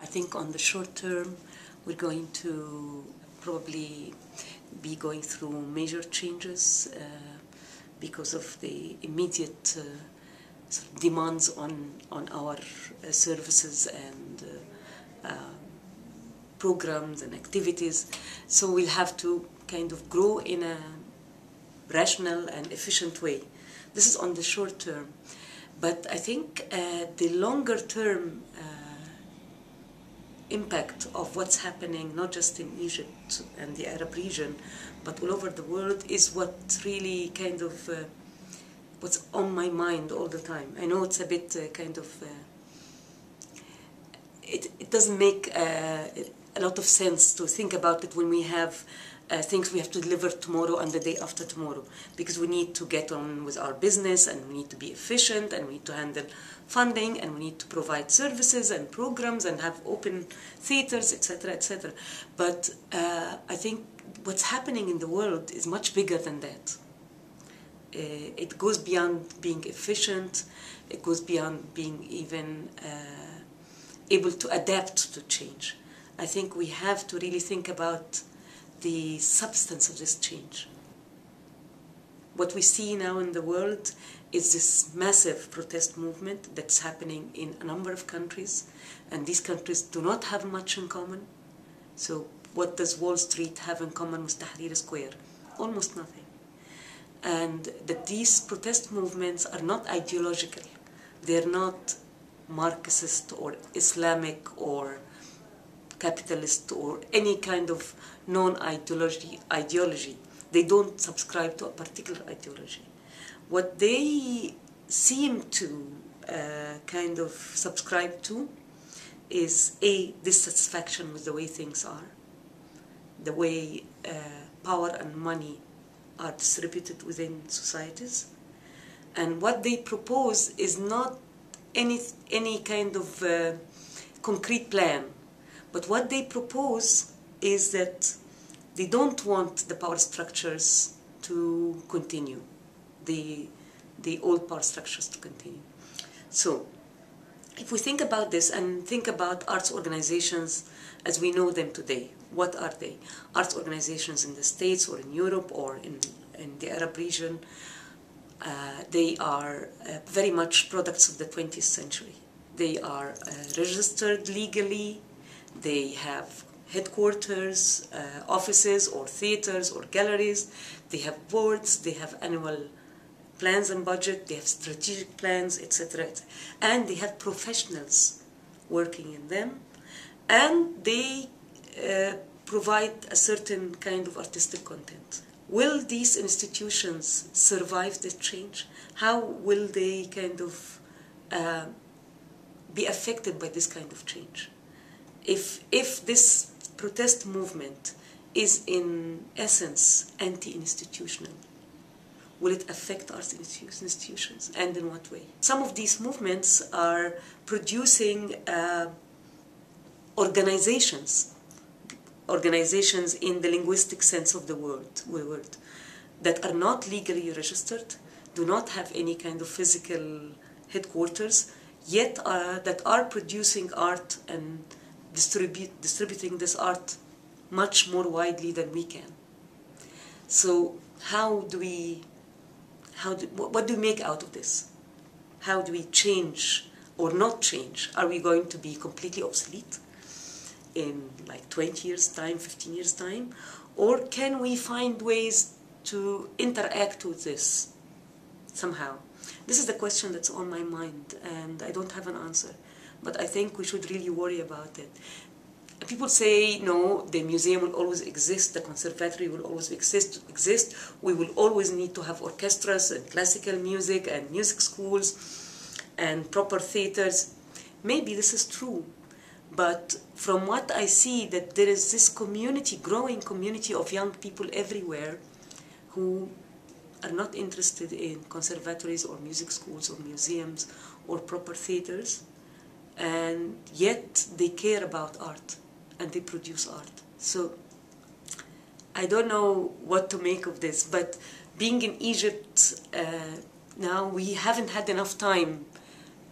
think on the short term, we're going to probably be going through major changes because of the immediate sort of demands on our services and programs and activities. So we'll have to kind of grow in a rational and efficient way. This is on the short term. But I think the longer term impact of what's happening, not just in Egypt and the Arab region, but all over the world, is what really kind of what's on my mind all the time. I know it's a bit it doesn't make a lot of sense to think about it when we have things we have to deliver tomorrow and the day after tomorrow, because we need to get on with our business and we need to be efficient and we need to handle funding and we need to provide services and programs and have open theaters, etc., etc. But I think what's happening in the world is much bigger than that. It goes beyond being efficient. It goes beyond being even able to adapt to change. I think we have to really think about the substance of this change. What we see now in the world is this massive protest movement that's happening in a number of countries, and these countries do not have much in common. So what does Wall Street have in common with Tahrir Square? Almost nothing. And that these protest movements are not ideological. They're not Marxist or Islamic or capitalist or any kind of non-ideology. They don't subscribe to a particular ideology. What they seem to kind of subscribe to is dissatisfaction with the way things are, the way power and money are distributed within societies. And what they propose is not any kind of concrete plan. But what they propose is that they don't want the power structures to continue, the old power structures to continue. So if we think about this and think about arts organizations as we know them today, what are they? Arts organizations in the States or in Europe or in the Arab region, they are very much products of the 20th century. They are registered legally. They have headquarters, offices or theaters or galleries. They have boards, they have annual plans and budget, they have strategic plans, etc. And they have professionals working in them. And they provide a certain kind of artistic content. Will these institutions survive this change? How will they kind of be affected by this kind of change? If this protest movement is in essence anti-institutional, will it affect arts institutions, and in what way? Some of these movements are producing organizations in the linguistic sense of the word, that are not legally registered, do not have any kind of physical headquarters, yet that are producing art and distributing this art much more widely than we can. So what do we make out of this? How do we change or not change? Are we going to be completely obsolete in like 20 years' time, 15 years' time? Or can we find ways to interact with this somehow? This is the question that's on my mind, and I don't have an answer. But I think we should really worry about it. People say, no, the museum will always exist, the conservatory will always exist. We will always need to have orchestras and classical music and music schools and proper theaters. Maybe this is true. But from what I see, that there is this community, growing community of young people everywhere who are not interested in conservatories or music schools or museums or proper theaters, and yet they care about art and they produce art. So I don't know what to make of this, but being in Egypt now, we haven't had enough time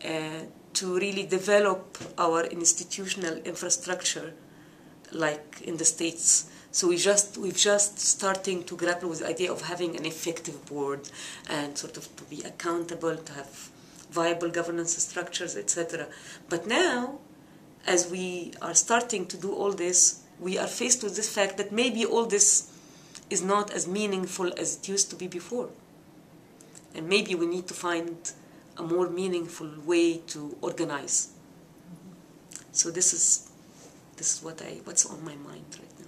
to really develop our institutional infrastructure like in the States. So we've just starting to grapple with the idea of having an effective board and sort of to be accountable, to have viable governance structures, etc. But now, as we are starting to do all this, we are faced with this fact that maybe all this is not as meaningful as it used to be before. And maybe we need to find a more meaningful way to organize. So this is what's on my mind right now.